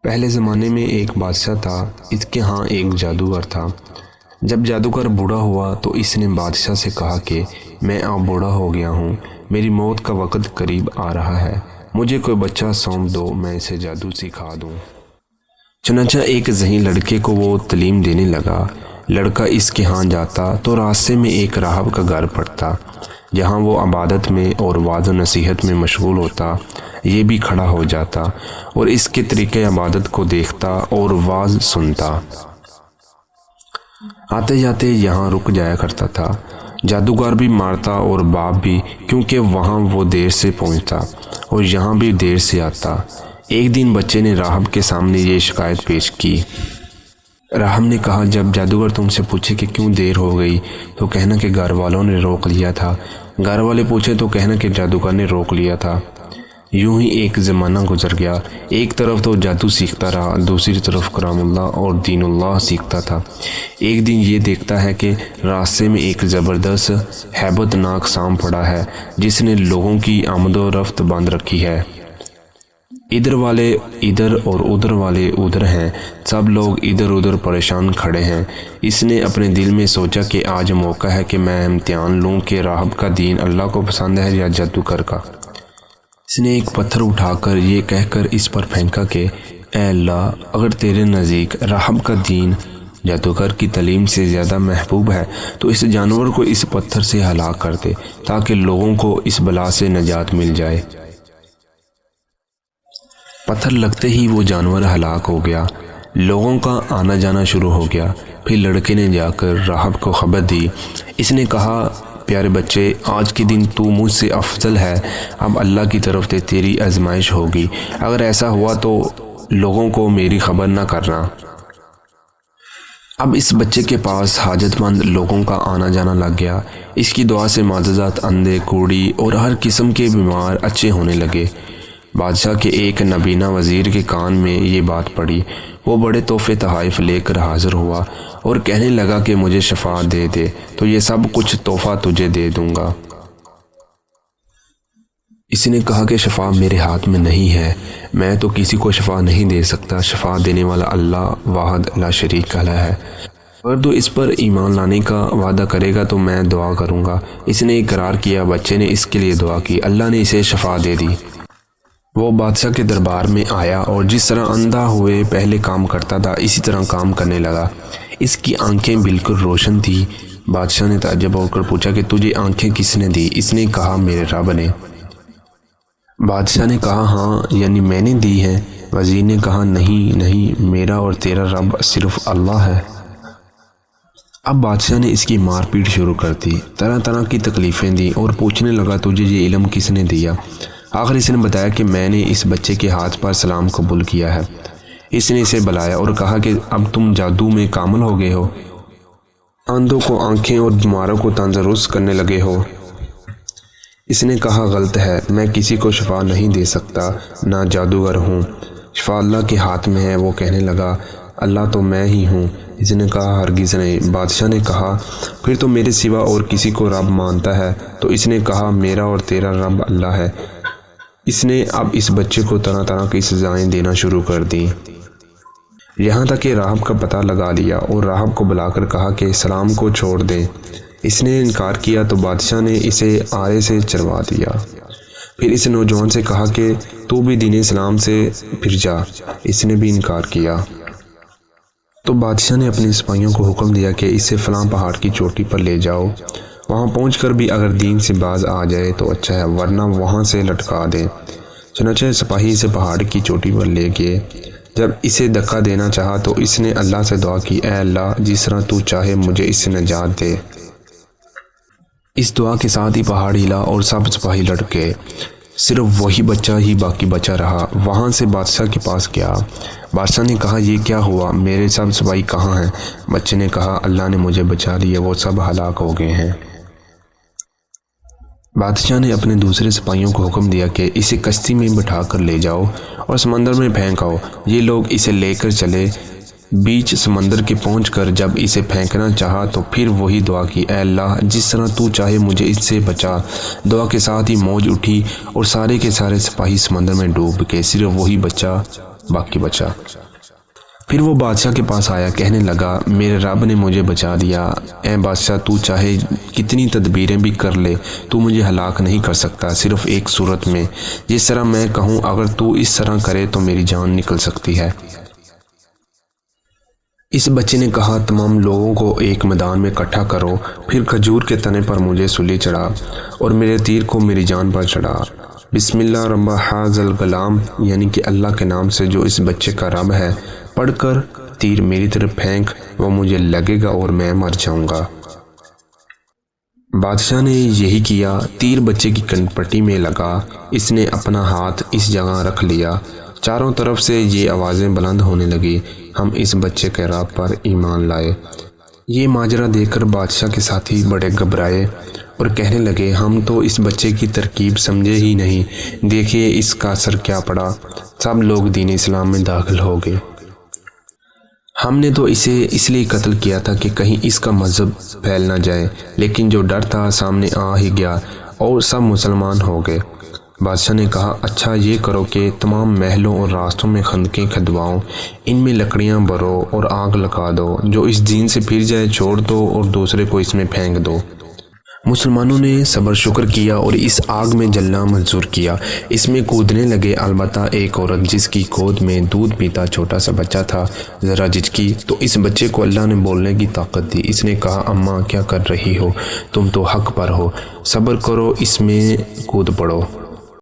پہلے زمانے میں ایک بادشاہ تھا، اس کے ہاں ایک جادوگر تھا۔ جب جادوگر بوڑھا ہوا تو اس نے بادشاہ سے کہا کہ میں اب بوڑھا ہو گیا ہوں، میری موت کا وقت قریب آ رہا ہے، مجھے کوئی بچہ سونپ دو، میں اسے جادو سکھا دوں۔ چنانچہ ایک ذہین لڑکے کو وہ تعلیم دینے لگا۔ لڑکا اس کے ہاں جاتا تو راستے میں ایک راہب کا گھر پڑتا، جہاں وہ عبادت میں اور وعظ و نصیحت میں مشغول ہوتا۔ یہ بھی کھڑا ہو جاتا اور اس کے طریقہ عبادت کو دیکھتا اور واعظ سنتا۔ آتے جاتے یہاں رک جایا کرتا تھا۔ جادوگر بھی مارتا اور باپ بھی، کیونکہ وہاں وہ دیر سے پہنچتا اور یہاں بھی دیر سے آتا۔ ایک دن بچے نے راہب کے سامنے یہ شکایت پیش کی۔ راہب نے کہا، جب جادوگر تم سے پوچھے کہ کیوں دیر ہو گئی تو کہنا کہ گھر والوں نے روک لیا تھا، گھر والے پوچھے تو کہنا کہ جادوگر نے روک لیا تھا۔ یوں ہی ایک زمانہ گزر گیا۔ ایک طرف تو جادو سیکھتا رہا، دوسری طرف کلام اللہ اور دین اللہ سیکھتا تھا۔ ایک دن یہ دیکھتا ہے کہ راستے میں ایک زبردست ہیبت ناک سانپ پڑا ہے، جس نے لوگوں کی آمد و رفت بند رکھی ہے۔ ادھر والے ادھر اور ادھر والے ادھر ہیں، سب لوگ ادھر ادھر پریشان کھڑے ہیں۔ اس نے اپنے دل میں سوچا کہ آج موقع ہے کہ میں امتحان لوں کہ راہب کا دین اللہ کو پسند ہے یا جادوگر کا۔ اس نے ایک پتھر اٹھا کر یہ کہہ کر اس پر پھینکا کہ اے اللہ، اگر تیرے نزدیک راہب کا دین جادوگر کی تعلیم سے زیادہ محبوب ہے تو اس جانور کو اس پتھر سے ہلاک کر دے تاکہ لوگوں کو اس بلا سے نجات مل جائے۔ پتھر لگتے ہی وہ جانور ہلاک ہو گیا۔ لوگوں کا آنا جانا شروع ہو گیا۔ پھر لڑکے نے جا کر راہب کو خبر دی۔ اس نے کہا، پیارے بچے، آج کے دن تو مجھ سے افضل ہے، اب اللہ کی طرف سے تیری آزمائش ہوگی، اگر ایسا ہوا تو لوگوں کو میری خبر نہ کرنا۔ اب اس بچے کے پاس حاجت مند لوگوں کا آنا جانا لگ گیا۔ اس کی دعا سے معجزات، اندھے، کوڑی اور ہر قسم کے بیمار اچھے ہونے لگے۔ بادشاہ کے ایک نابینا وزیر کے کان میں یہ بات پڑی۔ وہ بڑے تحفے تحائف لے کر حاضر ہوا اور کہنے لگا کہ مجھے شفا دے دے تو یہ سب کچھ تحفہ تجھے دے دوں گا۔ اس نے کہا کہ شفا میرے ہاتھ میں نہیں ہے، میں تو کسی کو شفا نہیں دے سکتا، شفا دینے والا اللہ واحد لا شریک لا ہے۔ اگر تو اس پر ایمان لانے کا وعدہ کرے گا تو میں دعا کروں گا۔ اس نے اقرار کیا۔ بچے نے اس کے لیے دعا کی، اللہ نے اسے شفا دے دی۔ وہ بادشاہ کے دربار میں آیا اور جس طرح اندھا ہوئے پہلے کام کرتا تھا اسی طرح کام کرنے لگا۔ اس کی آنکھیں بالکل روشن تھی۔ بادشاہ نے تعجب ہو کر پوچھا کہ تجھے آنکھیں کس نے دی؟ اس نے کہا، میرے رب نے۔ بادشاہ نے کہا، ہاں، یعنی میں نے دی ہیں۔ وزیر نے کہا، نہیں، میرا اور تیرا رب صرف اللہ ہے۔ اب بادشاہ نے اس کی مار پیٹ شروع کر دی، طرح طرح کی تکلیفیں دی اور پوچھنے لگا، تجھے یہ علم کس نے دیا؟ آخر اس نے بتایا کہ میں نے اس بچے کے ہاتھ پر سلام قبول کیا ہے۔ اس نے اسے بلایا اور کہا کہ اب تم جادو میں کامل ہو گئے ہو، اندھوں کو آنکھیں اور بیماروں کو تندرست کرنے لگے ہو۔ اس نے کہا، غلط ہے، میں کسی کو شفا نہیں دے سکتا، نہ جادوگر ہوں، شفا اللہ کے ہاتھ میں ہے۔ وہ کہنے لگا، اللہ تو میں ہی ہوں۔ اس نے کہا، ہرگز نہیں۔ بادشاہ نے کہا، پھر تو میرے سوا اور کسی کو رب مانتا ہے؟ تو اس نے کہا، میرا اور تیرا رب اللہ ہے۔ اس نے اب اس بچے کو طرح طرح کی سزائیں دینا شروع کر دی، یہاں تک کہ راہب کا پتہ لگا لیا اور راہب کو بلا کر کہا کہ سلام کو چھوڑ دیں۔ اس نے انکار کیا تو بادشاہ نے اسے آرے سے چروا دیا۔ پھر اس نوجوان سے کہا کہ تو بھی دین اسلام سے پھر جا۔ اس نے بھی انکار کیا۔ تو بادشاہ نے اپنے سپاہیوں کو حکم دیا کہ اسے فلاں پہاڑ کی چوٹی پر لے جاؤ، وہاں پہنچ کر بھی اگر دین سے باز آ جائے تو اچھا ہے، ورنہ وہاں سے لٹکا دیں۔ چنانچہ سپاہی اسے پہاڑ کی چوٹی پر لے گئے۔ جب اسے دھکا دینا چاہا تو اس نے اللہ سے دعا کی، اے اللہ، جس طرح تو چاہے مجھے اس سے نجات دے۔ اس دعا کے ساتھ ہی پہاڑ ہلا اور سب سپاہی لٹ گئے، صرف وہی بچہ ہی باقی بچا رہا۔ وہاں سے بادشاہ کے پاس گیا۔ بادشاہ نے کہا، یہ کیا ہوا؟ میرے سب سپاہی کہاں ہیں؟ بچے نے کہا، اللہ نے مجھے بچا لیا، وہ سب ہلاک ہو گئے ہیں۔ بادشاہ نے اپنے دوسرے سپاہیوں کو حکم دیا کہ اسے کشتی میں بٹھا کر لے جاؤ اور سمندر میں پھینک آؤ۔ یہ لوگ اسے لے کر چلے۔ بیچ سمندر کے پہنچ کر جب اسے پھینکنا چاہا تو پھر وہی دعا کی، اے اللہ، جس طرح تو چاہے مجھے اس سے بچا۔ دعا کے ساتھ ہی موج اٹھی اور سارے کے سارے سپاہی سمندر میں ڈوب گئے، صرف وہی بچہ باقی بچا۔ پھر وہ بادشاہ کے پاس آیا، کہنے لگا میرے رب نے مجھے بچا دیا۔ اے بادشاہ، تو چاہے کتنی تدبیریں بھی کر لے تو مجھے ہلاک نہیں کر سکتا، صرف ایک صورت میں، جس طرح میں کہوں اگر تو اس طرح کرے تو میری جان نکل سکتی ہے۔ اس بچے نے کہا تمام لوگوں کو ایک میدان میں اکٹھا کرو، پھر کھجور کے تنے پر مجھے سلی چڑھا اور میرے تیر کو میری جان پر چڑھا۔ بسم اللہ رب ھذا الغلام، یعنی کہ اللہ کے نام سے جو اس بچے کا رب ہے، پڑھ کر تیر میری طرف پھینک، وہ مجھے لگے گا اور میں مر جاؤں گا۔ بادشاہ نے یہی کیا، تیر بچے کی کنپٹی میں لگا، اس نے اپنا ہاتھ اس جگہ رکھ لیا۔ چاروں طرف سے یہ آوازیں بلند ہونے لگی، ہم اس بچے کے رب پر ایمان لائے۔ یہ ماجرا دیکھ کر بادشاہ کے ساتھی بڑے گھبرائے اور کہنے لگے ہم تو اس بچے کی ترکیب سمجھے ہی نہیں، دیکھیے اس کا اثر کیا پڑا۔ سب لوگ دین اسلام میں داخل ہو گئے۔ ہم نے تو اسے اس لیے قتل کیا تھا کہ کہیں اس کا مذہب پھیل نہ جائے، لیکن جو ڈر تھا سامنے آ ہی گیا اور سب مسلمان ہو گئے۔ بادشاہ نے کہا اچھا یہ کرو کہ تمام محلوں اور راستوں میں خندقیں کھدواؤ، ان میں لکڑیاں بھرو اور آگ لگا دو، جو اس دین سے پھر جائے چھوڑ دو اور دوسرے کو اس میں پھینک دو۔ مسلمانوں نے صبر شکر کیا اور اس آگ میں جلنا منظور کیا۔ اس میں کودنے لگے، البتہ ایک عورت جس کی گود میں دودھ پیتا چھوٹا سا بچہ تھا ذرا جھجکی، تو اس بچے کو اللہ نے بولنے کی طاقت دی۔ اس نے کہا اماں کیا کر رہی ہو، تم تو حق پر ہو، صبر کرو، اس میں کود پڑو۔